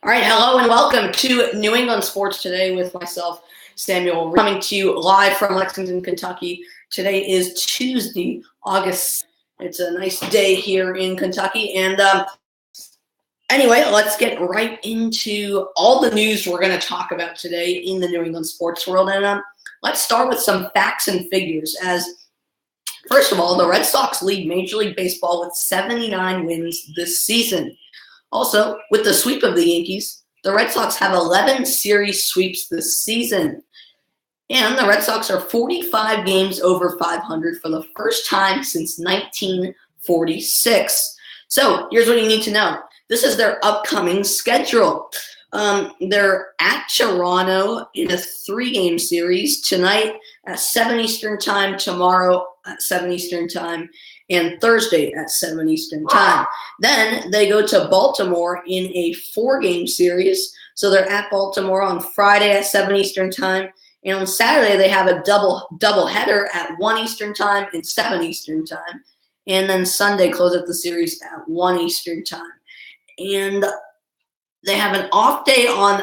All right, hello and welcome to New England Sports Today with myself, Samuel, coming to you live from Lexington, Kentucky. Today is Tuesday, August. It's a nice day here in Kentucky. And anyway, let's get right into all the news we're going to talk about today in the New England sports world. And let's start with some facts and figures. First of all, the Red Sox lead Major League Baseball with 79 wins this season. Also, with the sweep of the Yankees, the Red Sox have 11 series sweeps this season. And the Red Sox are 45 games over 500 for the first time since 1946. So here's what you need to know. This is their upcoming schedule. They're at Toronto in a 3-game series tonight at 7 Eastern Time, tomorrow at 7 Eastern Time, and Thursday at 7 Eastern Time. Then they go to Baltimore in a 4-game series. So they're at Baltimore on Friday at 7 Eastern Time. And on Saturday, they have a double header at 1 Eastern Time and 7 Eastern Time. And then Sunday close up the series at 1 Eastern Time. And they have an off day on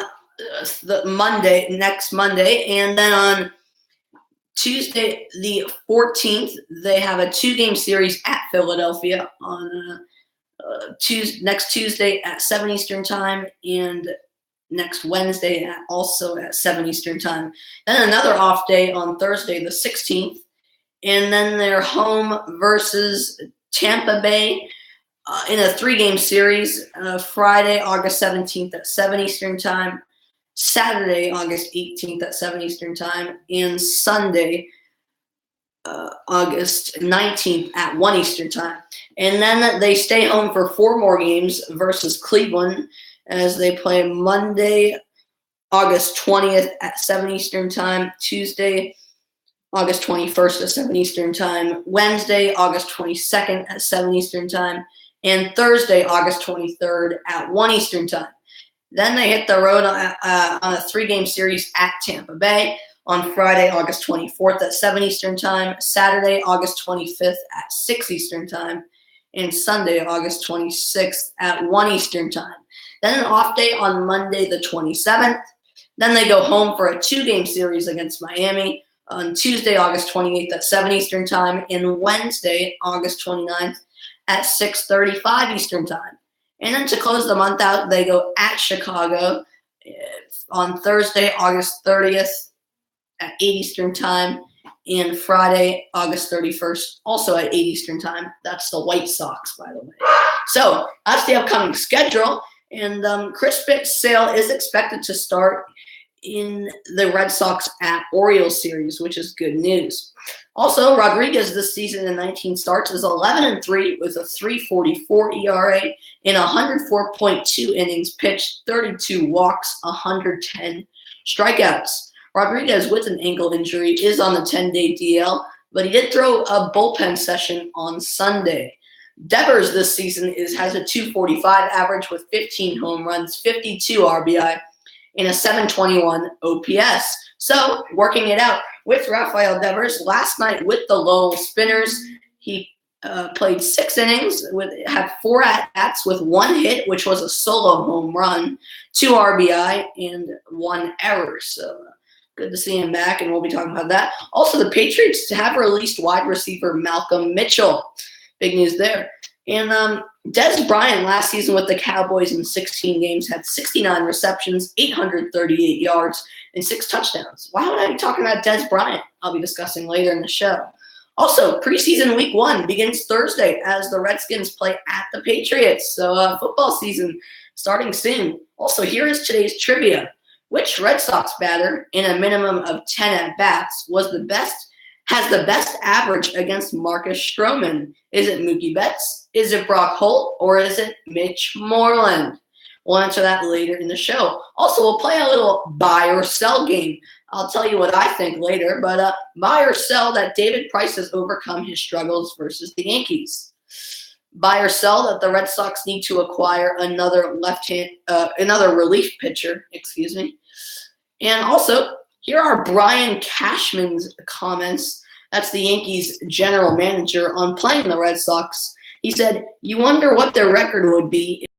next Monday. And then on Tuesday, the 14th, they have a 2-game series at Philadelphia on next Tuesday at 7 Eastern Time and next Wednesday also at 7 Eastern Time. Then another off day on Thursday, the 16th, and then they're home versus Tampa Bay in a 3-game series, Friday, August 17th at 7 Eastern Time, Saturday, August 18th at 7 Eastern Time, and Sunday, August 19th at 1 Eastern Time. And then they stay home for 4 more games versus Cleveland as they play Monday, August 20th at 7 Eastern Time, Tuesday, August 21st at 7 Eastern Time, Wednesday, August 22nd at 7 Eastern Time, and Thursday, August 23rd at 1 Eastern Time. Then they hit the road on a 3-game series at Tampa Bay on Friday, August 24th at 7 Eastern Time, Saturday, August 25th at 6 Eastern Time, and Sunday, August 26th at 1 Eastern Time. Then an off day on Monday, the 27th. Then they go home for a 2-game series against Miami on Tuesday, August 28th at 7 Eastern Time, and Wednesday, August 29th at 6:35 Eastern Time. And then to close the month out, they go at Chicago on Thursday, August 30th at 8 Eastern Time, and Friday, August 31st, also at 8 Eastern Time. That's the White Sox, by the way. So that's the upcoming schedule. And Chris Sale is expected to start in the Red Sox at Orioles series, which is good news. Also, Rodriguez this season in 19 starts is 11-3 with a 3.44 ERA in 104.2 innings pitched, 32 walks, 110 strikeouts. Rodriguez, with an ankle injury, is on the 10-day DL, but he did throw a bullpen session on Sunday. Devers this season has a 2.45 average with 15 home runs, 52 RBI, and a 7.21 OPS. So, working it out with Rafael Devers, last night with the Lowell Spinners, he played 6 innings, had 4 at-bats with 1 hit, which was a solo home run, 2 RBI, and 1 error. So, good to see him back, and we'll be talking about that. Also, the Patriots have released wide receiver Malcolm Mitchell. Big news there. And Dez Bryant last season with the Cowboys in 16 games had 69 receptions, 838 yards, and 6 touchdowns. Why would I be talking about Dez Bryant? I'll be discussing later in the show. Also, preseason week 1 begins Thursday as the Redskins play at the Patriots. So football season starting soon. Also, here is today's trivia. Which Red Sox batter in a minimum of 10 at-bats has the best average against Marcus Stroman? Is it Mookie Betts? Is it Brock Holt? Or is it Mitch Moreland? We'll answer that later in the show. Also, we'll play a little buy or sell game. I'll tell you what I think later, but buy or sell that David Price has overcome his struggles versus the Yankees. Buy or sell that the Red Sox need to acquire another relief pitcher, And also, here are Brian Cashman's comments. That's the Yankees general manager on playing the Red Sox. He said, "You wonder what their record would be if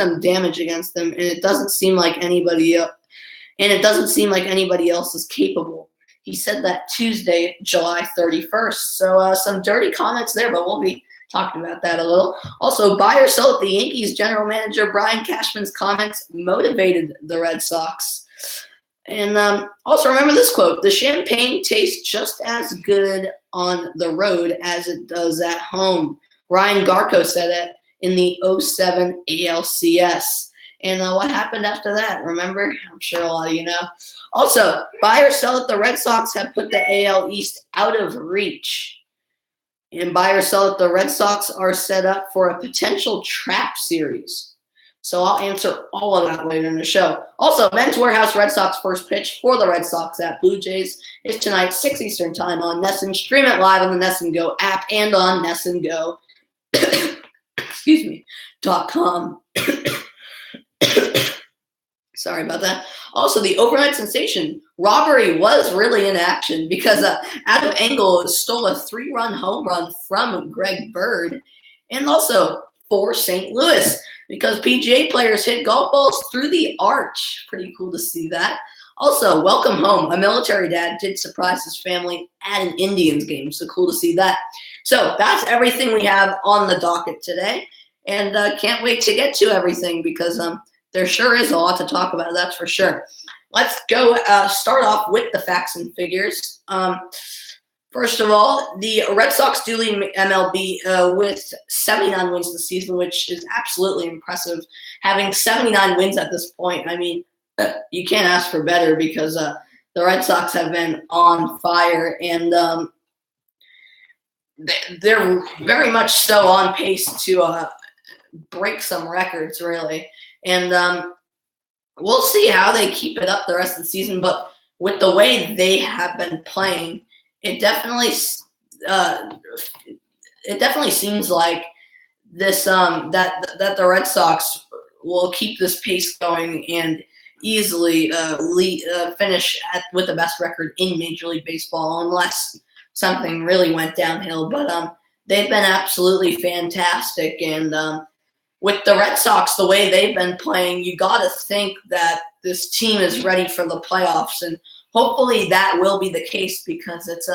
some damage against them, and it doesn't seem like anybody else, is capable." He said that Tuesday, July 31st. So some dirty comments there, but we'll be talking about that a little. Also, buy or sell at the Yankees. General manager Brian Cashman's comments motivated the Red Sox. And also remember this quote: "The champagne tastes just as good on the road as it does at home." Ryan Garco said it in the 07 ALCS. And what happened after that? Remember? I'm sure a lot of you know. Also, buy or sell it, the Red Sox have put the AL East out of reach. And buy or sell it, the Red Sox are set up for a potential trap series. So I'll answer all of that later in the show. Also, Men's Warehouse Red Sox first pitch for the Red Sox at Blue Jays is tonight, 6 Eastern time on NESN. Stream it live on the NESN Go app and on NESNGO. .com. Sorry about that. Also, the overnight sensation robbery was really in action because Adam Engel stole a 3-run home run from Greg Bird, and also for St. Louis because PGA players hit golf balls through the arch. Pretty cool to see that. Also, welcome home. A military dad did surprise his family at an Indians game, so cool to see that. So that's everything we have on the docket today, and can't wait to get to everything because there sure is a lot to talk about, that's for sure. Let's go start off with the facts and figures. First of all, the Red Sox do lead MLB with 79 wins this season, which is absolutely impressive. Having 79 wins at this point, I mean, you can't ask for better because the Red Sox have been on fire, and they're very much so on pace to break some records, really. And we'll see how they keep it up the rest of the season. But with the way they have been playing, it definitely seems like this that the Red Sox will keep this pace going and easily finish with the best record in Major League Baseball, unless something really went downhill. But they've been absolutely fantastic, and with the Red Sox, the way they've been playing, you got to think that this team is ready for the playoffs, and hopefully that will be the case because it's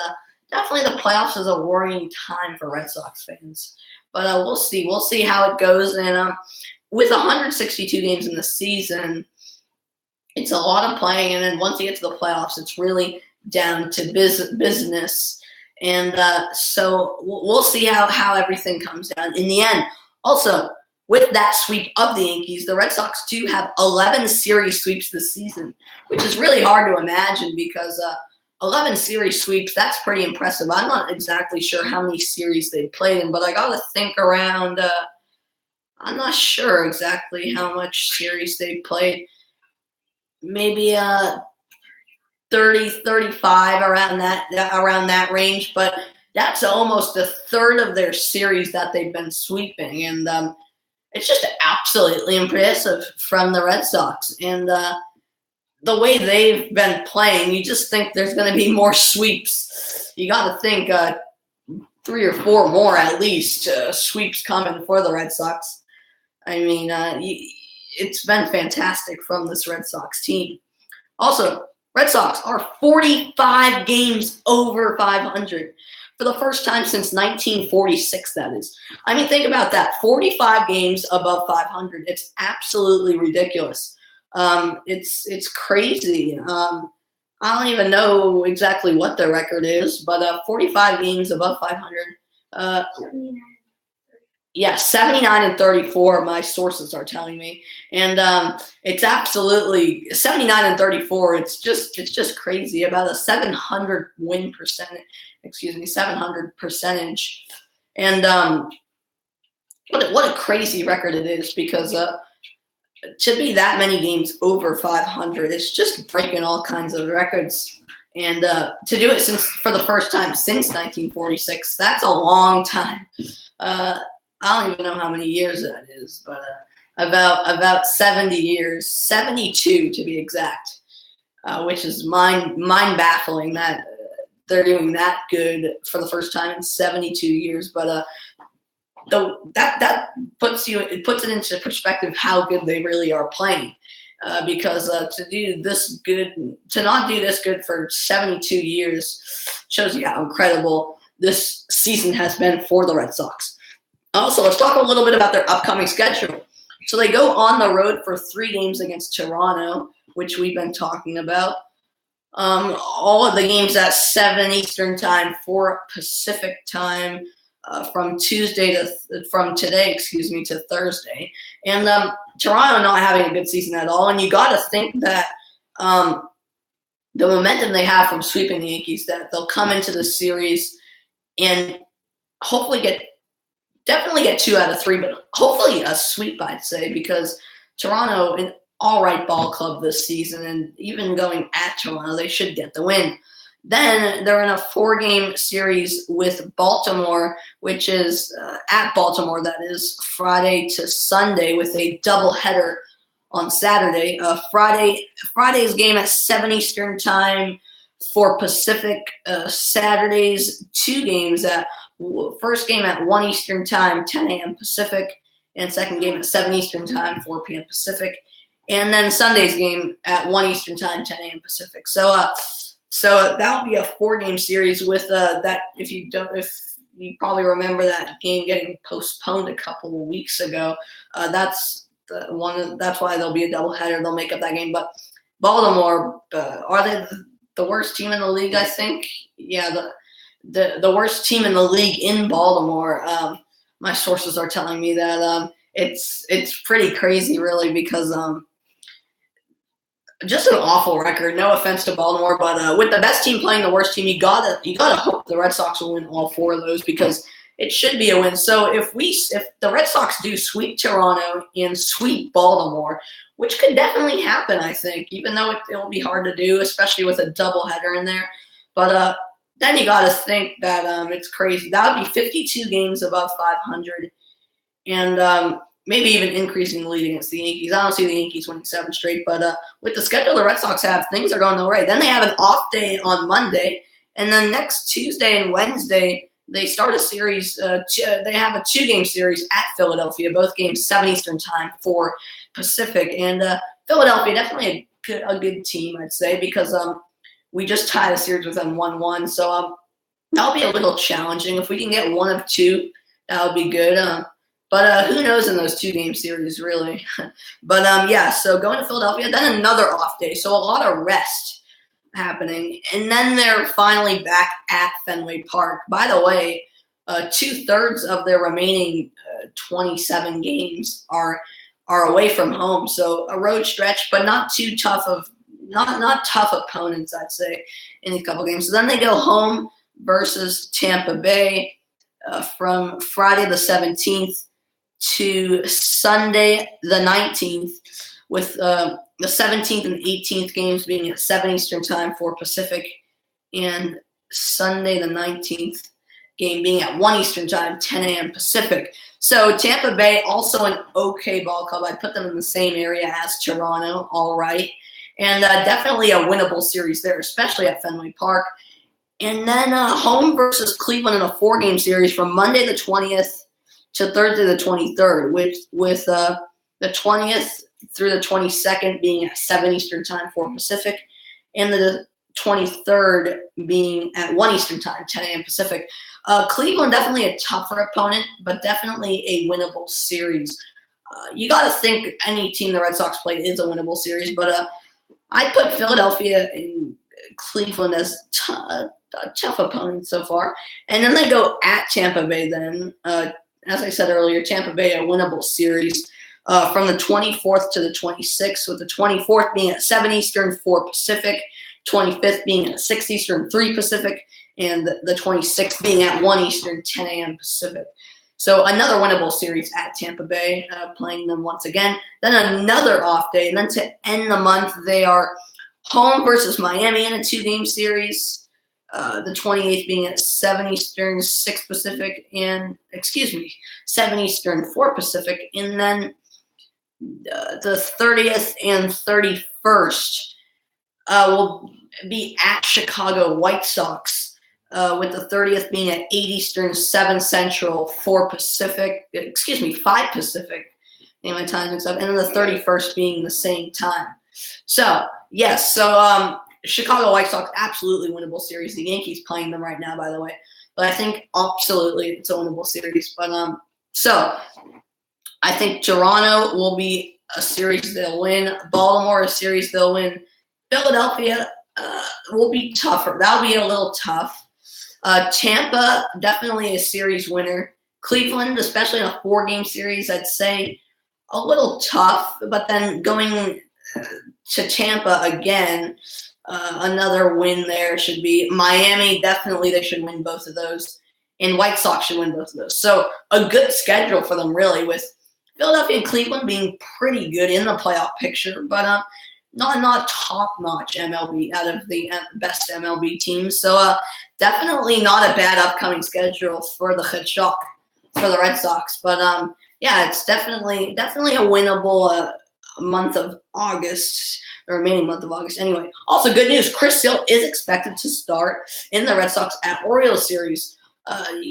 definitely the playoffs is a worrying time for Red Sox fans. But we'll see. We'll see how it goes. And with 162 games in the season, it's a lot of playing. And then once you get to the playoffs, it's really down to business. And so we'll see how everything comes down in the end. Also, with that sweep of the Yankees, the Red Sox do have 11 series sweeps this season, which is really hard to imagine because 11 series sweeps, that's pretty impressive. I'm not exactly sure how many series they played in, but I got to think around, I'm not sure exactly how much series they played. Maybe 30, 35, around that range, but that's almost a third of their series that they've been sweeping, and it's just absolutely impressive from the Red Sox. And the way they've been playing, you just think there's going to be more sweeps. You got to think 3 or 4 more at least sweeps coming for the Red Sox. I mean, it's been fantastic from this Red Sox team. Also, Red Sox are 45 games over 500. For the first time since 1946, that is. I mean, think about that. 45 games above 500. It's absolutely ridiculous. It's crazy. I don't even know exactly what their record is, but 45 games above 500. 79 and 34, my sources are telling me. And it's absolutely 79 and 34. It's just crazy. About a 700 win percentage. 700 percentage. And what a crazy record it is because to be that many games over 500, it's just breaking all kinds of records. And to do it for the first time since 1946, that's a long time. I don't even know how many years that is, but about 70 years, 72 to be exact, which is mind baffling that they're doing that good for the first time in 72 years. But that puts it into perspective how good they really are playing. Because to not do this good for 72 years shows you how incredible this season has been for the Red Sox. Also, let's talk a little bit about their upcoming schedule. So they go on the road for 3 games against Toronto, which we've been talking about. All of the games at 7 Eastern time, 4 Pacific time, from today to Thursday. And Toronto not having a good season at all. And you got to think that the momentum they have from sweeping the Yankees, that they'll come into the series and hopefully definitely get 2 out of 3, but hopefully a sweep, I'd say, because Toronto, an all-right ball club this season, and even going at Toronto, they should get the win. Then they're in a 4-game series with Baltimore, which is at Baltimore, that is Friday to Sunday, with a doubleheader on Saturday. Friday's game at 7 Eastern time, 4 Pacific. Saturday's 2 games first game at 1 Eastern time, 10 a.m. Pacific, and second game at 7 Eastern time, 4 p.m. Pacific. And then Sunday's game at 1 Eastern time, 10 a.m. Pacific. So that would be a 4-game series with that. If you probably remember that game getting postponed a couple of weeks ago. That's why there'll be a doubleheader. They'll make up that game. But Baltimore, are they the worst team in the league? I think. Yeah, the worst team in the league in Baltimore. My sources are telling me that it's pretty crazy, really, because just an awful record. No offense to Baltimore, but with the best team playing the worst team, you gotta hope the Red Sox will win all 4 of those, because it should be a win. So if the Red Sox do sweep Toronto and sweep Baltimore, which could definitely happen, I think, even though it'll be hard to do, especially with a doubleheader in there. But then you got to think that it's crazy. That would be 52 games above 500, and maybe even increasing the lead against the Yankees. I don't see the Yankees winning 7 straight, but with the schedule the Red Sox have, things are going the right. Then they have an off day on Monday, and then next Tuesday and Wednesday they start a series. They have a 2-game series at Philadelphia, both games 7 Eastern time, 4 Pacific. And Philadelphia, definitely a good team, I'd say, because we just tied a series with them 1-1. So that'll be a little challenging. If we can get 1 of 2, that would be good. But who knows in those 2-game series, really. But, yeah, so going to Philadelphia, then another off day. So a lot of rest happening. And then they're finally back at Fenway Park. By the way, 2/3 of their remaining 27 games are away from home. So a road stretch, but not too tough not tough opponents, I'd say, in a couple games. So then they go home versus Tampa Bay from Friday the 17th to Sunday the 19th, with the 17th and 18th games being at 7 Eastern time, 4 Pacific, and Sunday the 19th game being at 1 Eastern time, 10 a.m. Pacific. So Tampa Bay, also an okay ball club. I'd put them in the same area as Toronto, all right. And definitely a winnable series there, especially at Fenway Park. And then home versus Cleveland in a 4-game series from Monday the 20th to Thursday the 23rd, with the 20th through the 22nd being at 7 Eastern time, 4 Pacific, and the 23rd being at 1 Eastern time, 10 a.m. Pacific. Cleveland, definitely a tougher opponent, but definitely a winnable series. You got to think any team the Red Sox play is a winnable series, but I put Philadelphia and Cleveland as tough opponents so far. And then they go at Tampa Bay then. As I said earlier, Tampa Bay, a winnable series from the 24th to the 26th, with the 24th being at 7 Eastern, 4 Pacific, 25th being at 6 Eastern, 3 Pacific, and the 26th being at 1 Eastern, 10 a.m. Pacific. So another winnable series at Tampa Bay, playing them once again. Then another off day. And then to end the month, they are home versus Miami in a 2-game series. The 28th being at 7 Eastern, 6 Pacific, 7 Eastern, 4 Pacific. And then the 30th and 31st will be at Chicago White Sox. with the 30th being at 8 Eastern, 7 Central, 5 Pacific. And my time mixed up. And then the 31st being the same time. So, yes. So, Chicago White Sox, absolutely winnable series. The Yankees playing them right now, by the way. But I think absolutely it's a winnable series. But so I think Toronto will be a series they'll win. Baltimore, a series they'll win. Philadelphia will be tougher. That'll be a little tough. Tampa, definitely a series winner. Cleveland, especially in a 4-game series, I'd say a little tough. But then going to Tampa again, another win there should be. Miami, definitely they should win both of those. And White Sox should win both of those. So a good schedule for them, really, with Philadelphia and Cleveland being pretty good in the playoff picture, but not top-notch MLB out of the best MLB teams. So definitely not a bad upcoming schedule for the Red Sox. But yeah, it's definitely a winnable month of August, the remaining month of August. Anyway, also good news: Chris Sale is expected to start in the Red Sox at Orioles series.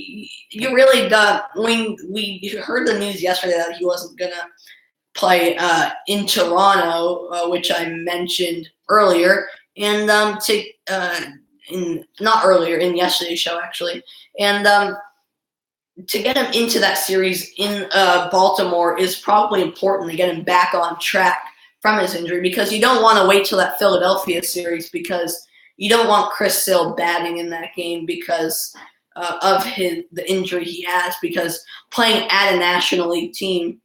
You really when we heard the news yesterday that he wasn't gonna play in Toronto, which I mentioned earlier, and not earlier in yesterday's show actually, and to get him into that series in Baltimore is probably important to get him back on track from his injury, because you don't want to wait till that Philadelphia series, because you don't want Chris Sale batting in that game because of the injury he has, because playing at a National League team,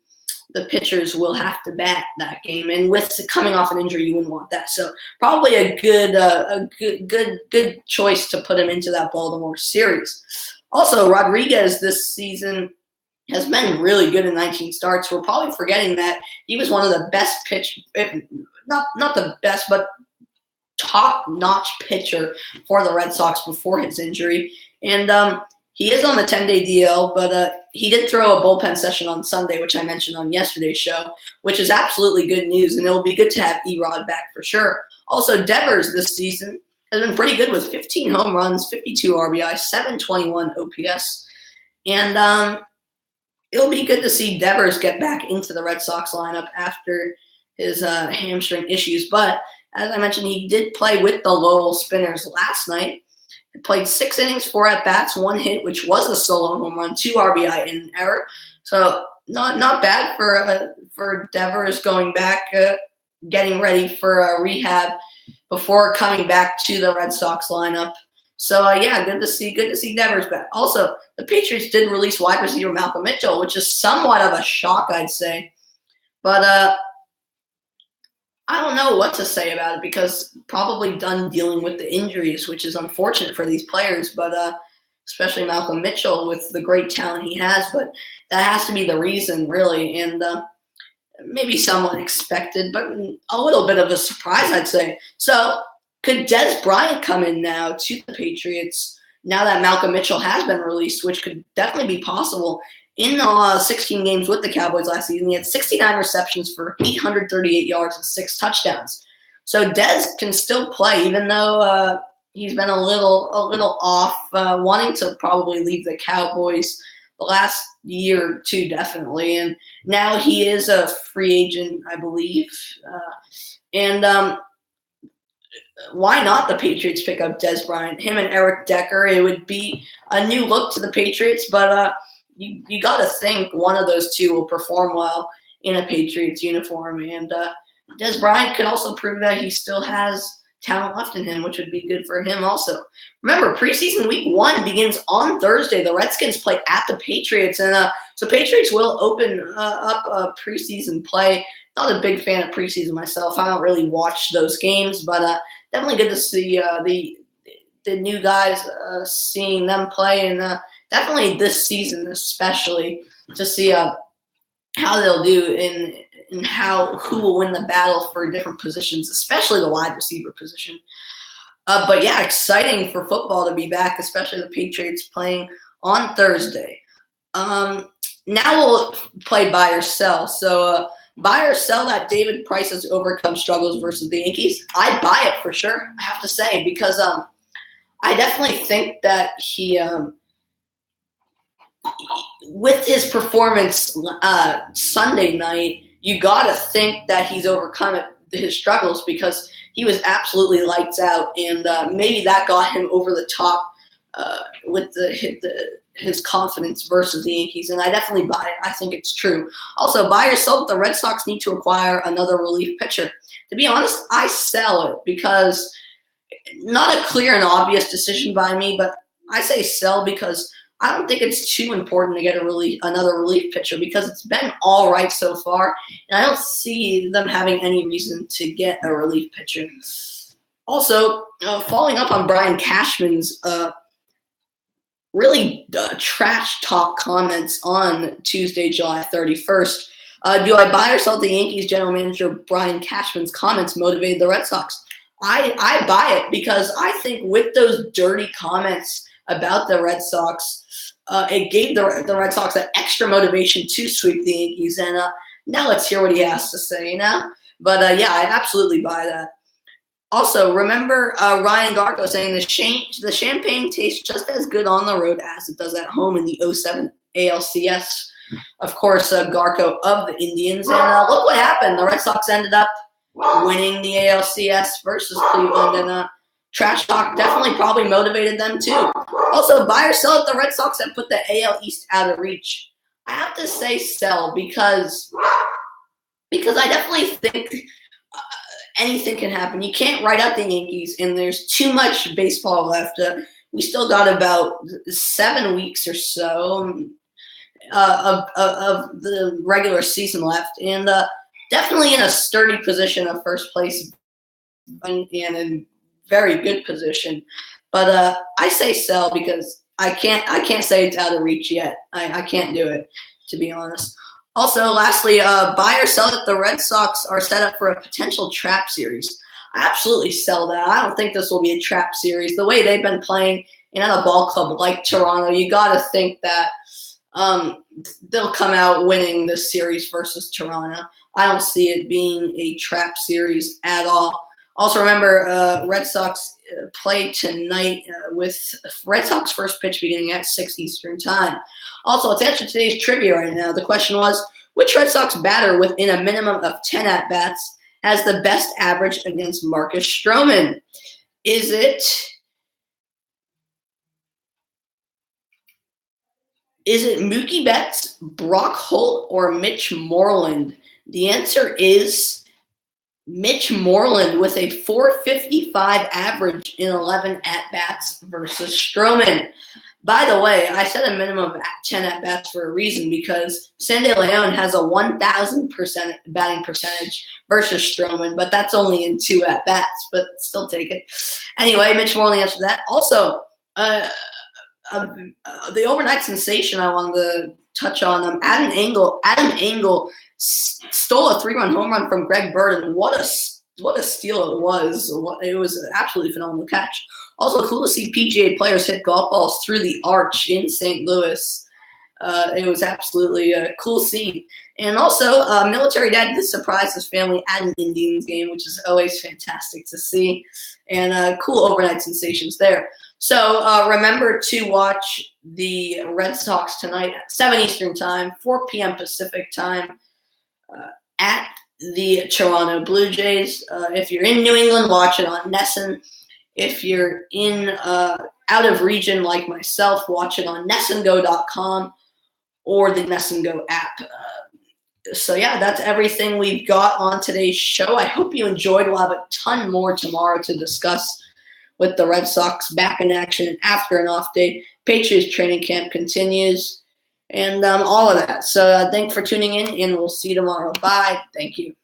the pitchers will have to bat that game, and with coming off an injury, you wouldn't want that. So probably a good choice to put him into that Baltimore series. Also, Rodriguez this season has been really good in 19 starts. We're probably forgetting that he was one of the best not the best, but top-notch pitcher for the Red Sox before his injury. And he is on the 10-day DL, but he did throw a bullpen session on Sunday, which I mentioned on yesterday's show, which is absolutely good news, and it'll be good to have Erod back for sure. Also, Devers this season has been pretty good with 15 home runs, 52 RBI, 721 OPS. And it'll be good to see Devers get back into the Red Sox lineup after his hamstring issues. But as I mentioned, he did play with the Lowell Spinners last night. He played 6 innings, 4 at-bats, 1 hit, which was a solo home run, 2 RBI and an error. So not bad for Devers going back, getting ready for rehab before coming back to the Red Sox lineup. So yeah, good to see Devers back. Also, the Patriots did release wide receiver Malcolm Mitchell, which is somewhat of a shock, I'd say. But I don't know what to say about it, because probably done dealing with the injuries, which is unfortunate for these players, but especially Malcolm Mitchell with the great talent he has. But that has to be the reason, really, and maybe somewhat expected, but a little bit of a surprise, I'd say. So could Dez Bryant come in now to the Patriots now that Malcolm Mitchell has been released, which could definitely be possible? In 16 games with the Cowboys last season, he had 69 receptions for 838 yards and 6 touchdowns. So Dez can still play, even though he's been a little off, wanting to probably leave the Cowboys the last year or two, definitely. And now he is a free agent, I believe. And why not the Patriots pick up Dez Bryant? Him and Eric Decker, it would be a new look to the Patriots, but you got to think one of those two will perform well in a Patriots uniform. And Dez Bryant could also prove that he still has talent left in him, which would be good for him also. Remember, preseason week 1 begins on Thursday. The Redskins play at the Patriots, and so Patriots will open up preseason play. Not a big fan of preseason myself. I don't really watch those games, but definitely good to see the new guys, seeing them play, and definitely this season especially to see how they'll do and who will win the battle for different positions, especially the wide receiver position. But yeah, exciting for football to be back, especially the Patriots playing on Thursday. Now we'll play buy or sell. So buy or sell that David Price has overcome struggles versus the Yankees. I'd buy it for sure, I have to say, because I definitely think that he, with his performance Sunday night, you got to think that he's overcome his struggles because he was absolutely lights out, and maybe that got him over the top with his confidence versus the Yankees, and I definitely buy it. I think it's true. Also, buy or sell, the Red Sox need to acquire another relief pitcher. To be honest, I sell it because not a clear and obvious decision by me, but I say sell because I don't think it's too important to get another relief pitcher because it's been all right so far, and I don't see them having any reason to get a relief pitcher. Also, following up on Brian Cashman's really trash talk comments on Tuesday, July 31st, do I buy or sell the Yankees general manager Brian Cashman's comments motivated the Red Sox? I buy it because I think with those dirty comments about the Red Sox, it gave the Red Sox that extra motivation to sweep the Yankees. And now let's hear what he has to say now. But yeah, I absolutely buy that. Also, remember Ryan Garco saying the champagne tastes just as good on the road as it does at home in the 07 ALCS. Of course, Garco of the Indians. And look what happened. The Red Sox ended up winning the ALCS versus Cleveland. And trash talk definitely probably motivated them too. Also, buy or sell it, the Red Sox have put the AL East out of reach. I have to say sell because I definitely think anything can happen. You can't write out the Yankees, and there's too much baseball left. We still got about 7 weeks or so of the regular season left, and definitely in a sturdy position of first place and in very good position. But I say sell because I can't say it's out of reach yet. I can't do it, to be honest. Also, lastly, buy or sell that the Red Sox are set up for a potential trap series. I absolutely sell that. I don't think this will be a trap series. The way they've been playing in a ball club like Toronto, you got to think that they'll come out winning this series versus Toronto. I don't see it being a trap series at all. Also, remember, Red Sox play tonight with Red Sox first pitch beginning at 6 Eastern time. Also, let's answer today's trivia right now. The question was, which Red Sox batter within a minimum of 10 at-bats has the best average against Marcus Stroman? Is it Mookie Betts, Brock Holt, or Mitch Moreland? The answer is Mitch Moreland with a .455 average in 11 at-bats versus Stroman. By the way, I said a minimum of 10 at-bats for a reason because Sandy Leon has a 1,000% batting percentage versus Stroman, but that's only in 2 at-bats, but still take it. Anyway, Mitch Moreland answered that. Also, the overnight sensation I wanted to touch on, Adam Engel stole a 3-run home run from Greg Bird. What a steal it was. It was an absolutely phenomenal catch. Also, cool to see PGA players hit golf balls through the arch in St. Louis. It was absolutely a cool scene. And also, military dad did surprise his family at an Indians game, which is always fantastic to see. And cool overnight sensations there. So remember to watch the Red Sox tonight at 7 Eastern time, 4 p.m. Pacific time at the Toronto Blue Jays. If you're in New England, watch it on NESN. If you're in out of region like myself, watch it on NESNGO.com or the NESN Go app. So yeah, that's everything we've got on today's show. I hope you enjoyed. We'll have a ton more tomorrow to discuss with the Red Sox back in action after an off day. Patriots training camp continues and all of that. So thanks for tuning in, and we'll see you tomorrow. Bye. Thank you.